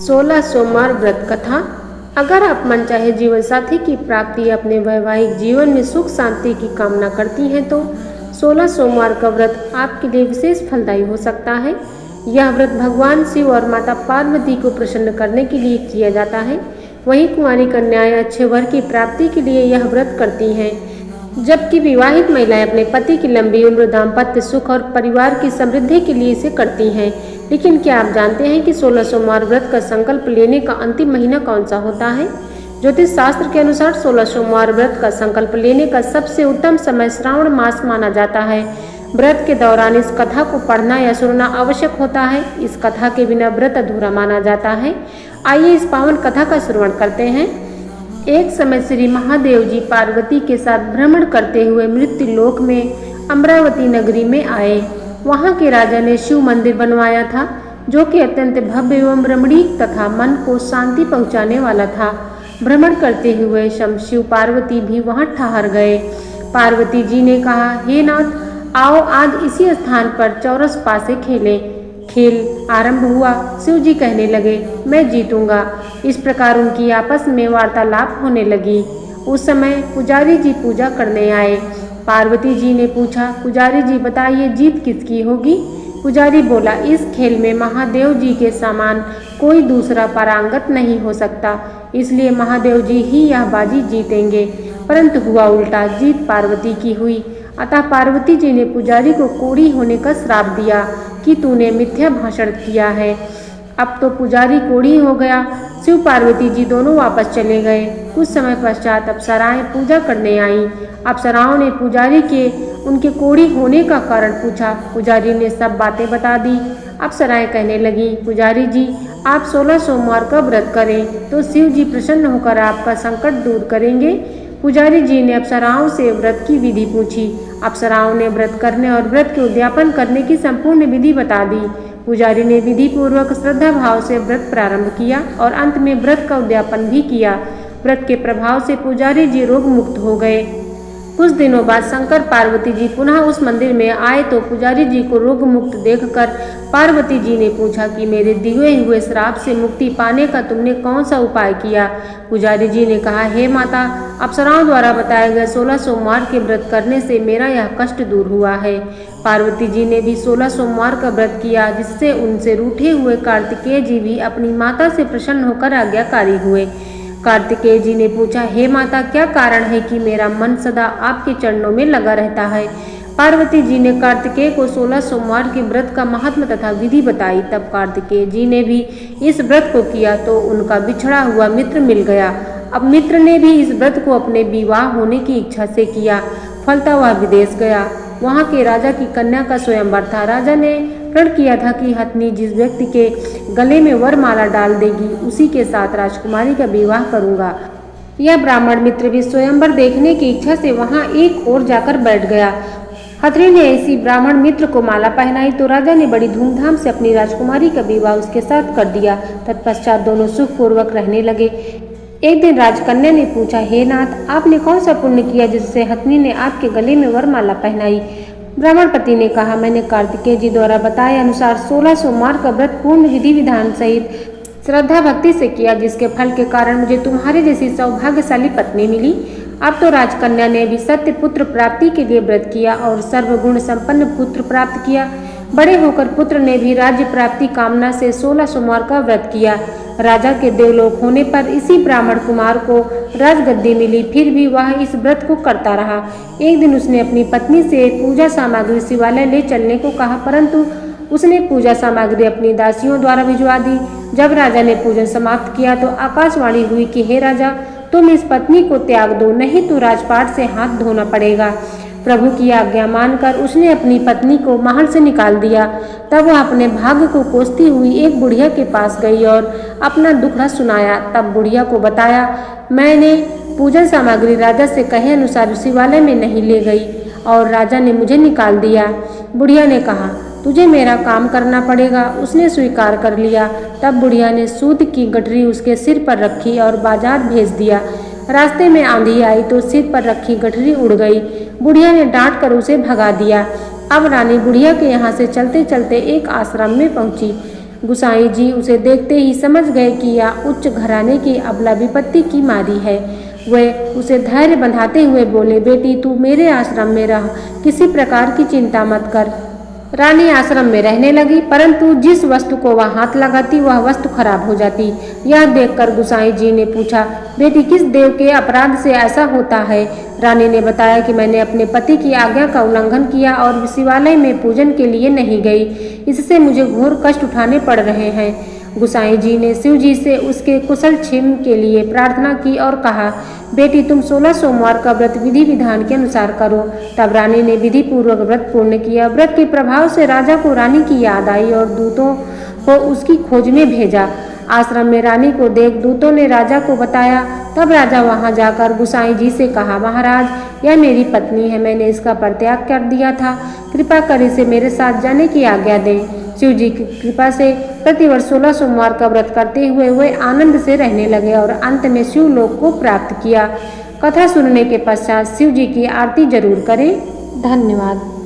16 सोमवार व्रत कथा। अगर आप मनचाहे जीवन साथी की प्राप्ति या अपने वैवाहिक जीवन में सुख शांति की कामना करती हैं तो 16 सोमवार का व्रत आपके लिए विशेष फलदायी हो सकता है। यह व्रत भगवान शिव और माता पार्वती को प्रसन्न करने के लिए किया जाता है। वहीं कुंवारी कन्याएं अच्छे वर की प्राप्ति के लिए यह व्रत करती हैं, जबकि विवाहित महिलाएं अपने पति की लंबी उम्र, दाम्पत्य सुख और परिवार की समृद्धि के लिए इसे करती हैं। लेकिन क्या आप जानते हैं कि 16 सोमवार व्रत का संकल्प लेने का अंतिम महीना कौन सा होता है? ज्योतिष शास्त्र के अनुसार 16 सोमवार व्रत का संकल्प लेने का सबसे उत्तम समय श्रावण मास माना जाता है। व्रत के दौरान इस कथा को पढ़ना या सुनना आवश्यक होता है। इस कथा के बिना व्रत अधूरा माना जाता है। आइए इस पावन कथा का श्रवण करते हैं। एक समय श्री महादेव जी पार्वती के साथ भ्रमण करते हुए मृत्यु लोक में अमरावती नगरी में आए। वहां के राजा ने शिव मंदिर बनवाया था, जो कि अत्यंत भव्य एवं रमणीक तथा मन को शांति पहुंचाने वाला था। भ्रमण करते हुए शिव पार्वती भी वहां ठहर गए। पार्वती जी ने कहा, हे नाथ, आओ आज इसी स्थान पर चौरस पासे खेलें। खेल आरंभ हुआ। शिव जी कहने लगे, मैं जीतूंगा। इस प्रकार उनकी आपस में वार्तालाप होने लगी। उस समय पुजारी जी पूजा करने आए। पार्वती जी ने पूछा, पुजारी जी बताइए, जीत किसकी होगी? पुजारी बोला, इस खेल में महादेव जी के समान कोई दूसरा पारंगत नहीं हो सकता, इसलिए महादेव जी ही यह बाजी जीतेंगे। परंतु हुआ उल्टा, जीत पार्वती की हुई। अतः पार्वती जी ने पुजारी को कोढ़ी होने का श्राप दिया कि तूने मिथ्या भाषण किया है। अब तो पुजारी कोढ़ी हो गया। शिव पार्वती जी दोनों वापस चले गए। कुछ समय पश्चात अप्सराएं पूजा करने आईं। अप्सराओं ने पुजारी के उनके कोढ़ी होने का कारण पूछा। पुजारी ने सब बातें बता दी। अप्सराएं कहने लगी, पुजारी जी, आप 16 सोमवार का व्रत करें तो शिव जी प्रसन्न होकर आपका संकट दूर करेंगे। पुजारी जी ने अप्सराओं से व्रत की विधि पूछी। अप्सराओं ने व्रत करने और व्रत के उद्यापन करने की संपूर्ण विधि बता दी। पुजारी ने विधि पूर्वक श्रद्धा भाव से व्रत प्रारंभ किया और अंत में व्रत का उद्यापन भी किया। व्रत के प्रभाव से पुजारी जी रोग मुक्त हो गए। कुछ दिनों बाद शंकर पार्वती जी पुनः उस मंदिर में आए तो पुजारी जी को रोग मुक्त देखकर पार्वती जी ने पूछा कि मेरे दिए हुए श्राप से मुक्ति पाने का तुमने कौन सा उपाय किया? पुजारी जी ने कहा, हे माता, अप्सराओं द्वारा बताए गए 16 सोमवार के व्रत करने से मेरा यह कष्ट दूर हुआ है। पार्वती जी ने भी 16 सोमवार का व्रत किया, जिससे उनसे रूठे हुए कार्तिकेय जी भी अपनी माता से प्रसन्न होकर आज्ञाकारी हुए। कार्तिकेय जी ने पूछा, हे माता, क्या कारण है कि मेरा मन सदा आपके चरणों में लगा रहता है? पार्वती जी ने कार्तिकेय को 16 सोमवार के व्रत का महात्म तथा विधि बताई। तब कार्तिकेय जी ने भी इस व्रत को किया तो उनका बिछड़ा हुआ मित्र मिल गया। अब मित्र ने भी इस व्रत को अपने विवाह होने की इच्छा से किया। फलता वह विदेश गया। वहाँ के राजा की कन्या का स्वयंवर था। राजा ने प्रण किया था कि हथनी जिस व्यक्ति के गले में वरमाला डाल देगी, उसी के साथ राजकुमारी का विवाह करूंगा। यह ब्राह्मण मित्र भी स्वयंवर देखने की इच्छा से वहां एक ओर जाकर बैठ गया। हथनी ने ऐसी ब्राह्मण मित्र को माला पहनाई तो राजा ने बड़ी धूमधाम से अपनी राजकुमारी का विवाह उसके साथ कर दिया। तत्पश्चात दोनों सुखपूर्वक रहने लगे। एक दिन राजकन्या ने पूछा, हे नाथ, आपने कौन सा पुण्य किया जिससे हथनी ने आपके गले में वरमाला पहनाई? ब्राह्मण पति ने कहा, मैंने कार्तिकेय जी द्वारा बताए अनुसार 16 सोमवार का व्रत पूर्ण विधि विधान सहित श्रद्धा भक्ति से किया, जिसके फल के कारण मुझे तुम्हारे जैसी सौभाग्यशाली पत्नी मिली। अब तो राजकन्या ने भी सत्य पुत्र प्राप्ति के लिए व्रत किया और सर्वगुण संपन्न पुत्र प्राप्त किया। बड़े होकर पुत्र ने भी राज्य प्राप्ति कामना से 16 सोमवार का व्रत किया। राजा के देवलोक होने पर इसी ब्राह्मण कुमार को राजगद्दी मिली। फिर भी वह इस व्रत को करता रहा। एक दिन उसने अपनी पत्नी से पूजा सामग्री शिवालय ले चलने को कहा, परंतु उसने पूजा सामग्री अपनी दासियों द्वारा भिजवा दी। जब राजा ने पूजन समाप्त किया तो आकाशवाणी हुई कि हे राजा, तुम इस पत्नी को त्याग दो, नहीं तो राजपाट से हाथ धोना पड़ेगा। प्रभु की आज्ञा मानकर उसने अपनी पत्नी को महल से निकाल दिया। तब वह अपने भाग्य को कोसती हुई एक बुढ़िया के पास गई और अपना दुखड़ा सुनाया। तब बुढ़िया को बताया, मैंने पूजन सामग्री राजा से कहे अनुसार शिवालय में नहीं ले गई और राजा ने मुझे निकाल दिया। बुढ़िया ने कहा, तुझे मेरा काम करना पड़ेगा। उसने स्वीकार कर लिया। तब बुढ़िया ने सूत की गठरी उसके सिर पर रखी और बाजार भेज दिया। रास्ते में आंधी आई तो सिर पर रखी गठरी उड़ गई। बुढ़िया ने डांट कर उसे भगा दिया। अब रानी बुढ़िया के यहाँ से चलते चलते एक आश्रम में पहुंची। गुसाई जी उसे देखते ही समझ गए कि यह उच्च घराने की अबला विपत्ति की मारी है। वे उसे धैर्य बंधाते हुए बोले, बेटी तू मेरे आश्रम में रह, किसी प्रकार की चिंता मत कर। रानी आश्रम में रहने लगी, परंतु जिस वस्तु को वह हाथ लगाती वह वस्तु खराब हो जाती। यह देखकर गुसाई जी ने पूछा, बेटी किस देव के अपराध से ऐसा होता है? रानी ने बताया कि मैंने अपने पति की आज्ञा का उल्लंघन किया और शिवालय में पूजन के लिए नहीं गई, इससे मुझे घोर कष्ट उठाने पड़ रहे हैं। गुसाई जी ने शिव जी से उसके कुशल क्षेम के लिए प्रार्थना की और कहा, बेटी तुम 16 सोमवार का व्रत विधि विधान के अनुसार करो। तब रानी ने विधि पूर्वक व्रत पूर्ण किया। व्रत के प्रभाव से राजा को रानी की याद आई और दूतों को उसकी खोज में भेजा। आश्रम में रानी को देख दूतों ने राजा को बताया। तब राजा वहां जाकर गुसाई जी से कहा, महाराज यह मेरी पत्नी है, मैंने इसका परित्याग कर दिया था, कृपा कर इसे मेरे साथ जाने की आज्ञा दें। शिव जी की कृपा से प्रतिवर्ष 16 सोमवार का व्रत करते हुए वे आनंद से रहने लगे और अंत में शिवलोक को प्राप्त किया। कथा सुनने के पश्चात शिव जी की आरती जरूर करें। धन्यवाद।